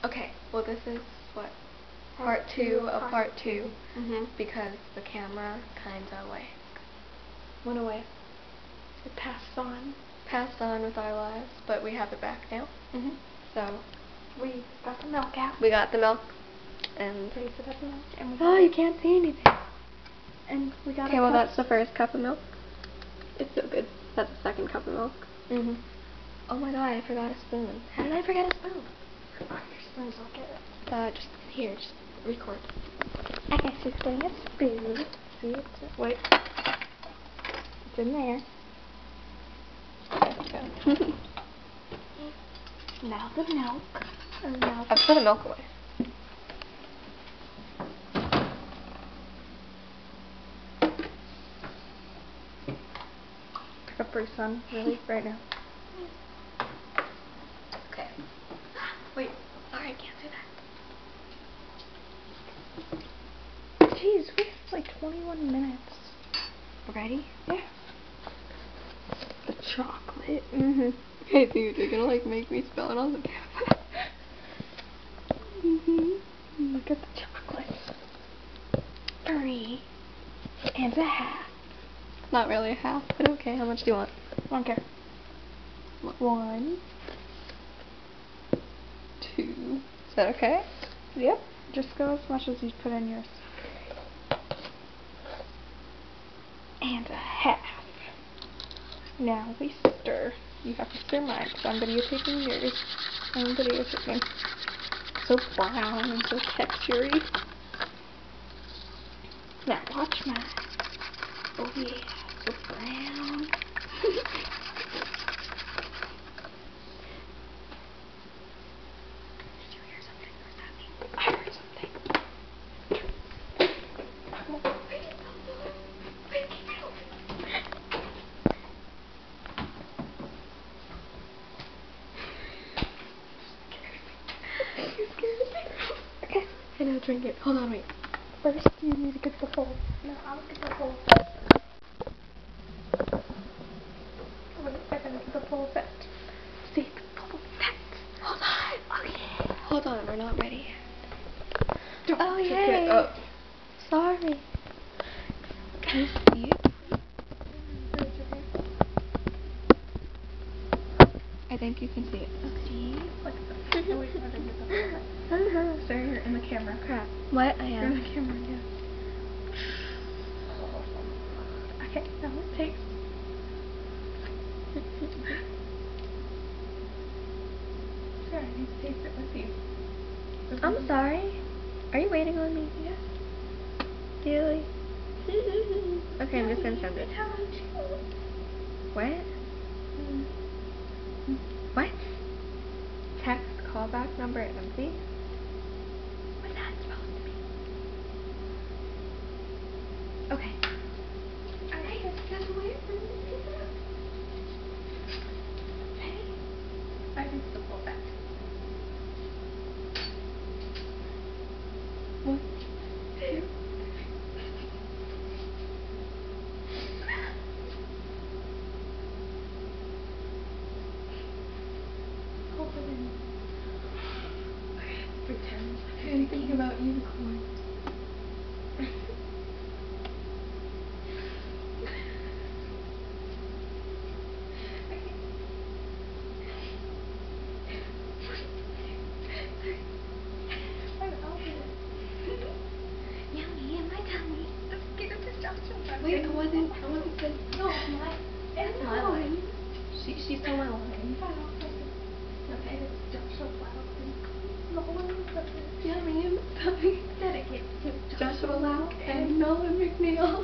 Okay, well this is what? Part 2 of part 2. Because the camera kinda went away. It passed on. Passed on with our lives, but we have it back now. So we got the milk out. We got the milk and Tasted up the milk and we oh, you can't see anything. And we got okay, well that's the first cup of milk. It's so good. That's the second cup of milk. Oh my god, I forgot a spoon. How did I forget a spoon? Your spoons, I'll get it. Just here, just record. Okay, she's getting a spoon. See, wait. It's in there. Okay. Now the milk. I've put the milk away. Capri Sun, really, right now. Okay. Wait, sorry, I can't do that. Jeez, we have like 21 minutes. Ready? Yeah. The chocolate. Hey dude, you're gonna like make me spell it on the camera. Look at the chocolate. 3 and a half. Not really a half, but okay. How much do you want? I don't care. 1, 2. Is that okay? Yep. Just go as much as you put in yours. And a half. Now we stir. You have to stir mine because I'm videotaping yours. I'm videotaping. So brown and so textury. Now watch mine. Oh yeah, so brown. Did you hear something? What does that mean? I heard something. Wait, keep it open. You scared me. Okay. I know, drink it. Hold on, wait. First, you need to get the bowl. No, I'll get the bowl. Wait, I gotta get the bowl set. See, the bowl set. Hold on. Okay. Hold on, we're not ready yet. Oh, yay. Oh, sorry. Can you see it? I think you can see it. See? Like that. Oh, wait, I didn't get the bowl set. Stay here in the camera. Crap. What? I You're am. in the camera, yeah. Okay, now it takes. Sure, I need to taste it with you. I'm sorry. Are you waiting on me? Yeah. Really? Okay, I'm just gonna send it. What? What? Text callback number empty? What's that supposed to be? Okay. Alright, just wait for me to pick it up. Hey. I think it's the full set. 1, 2. Open it. Okay, pretend. I'm thinking about unicorns. Yummy in my tummy. Let's get a picture. Wait, I wasn't good. No, it's my line. She stole my line. Okay, it's Joshua Lau. Yummy in my tummy. Dedicated to Joshua Lau and Nolan McNeil.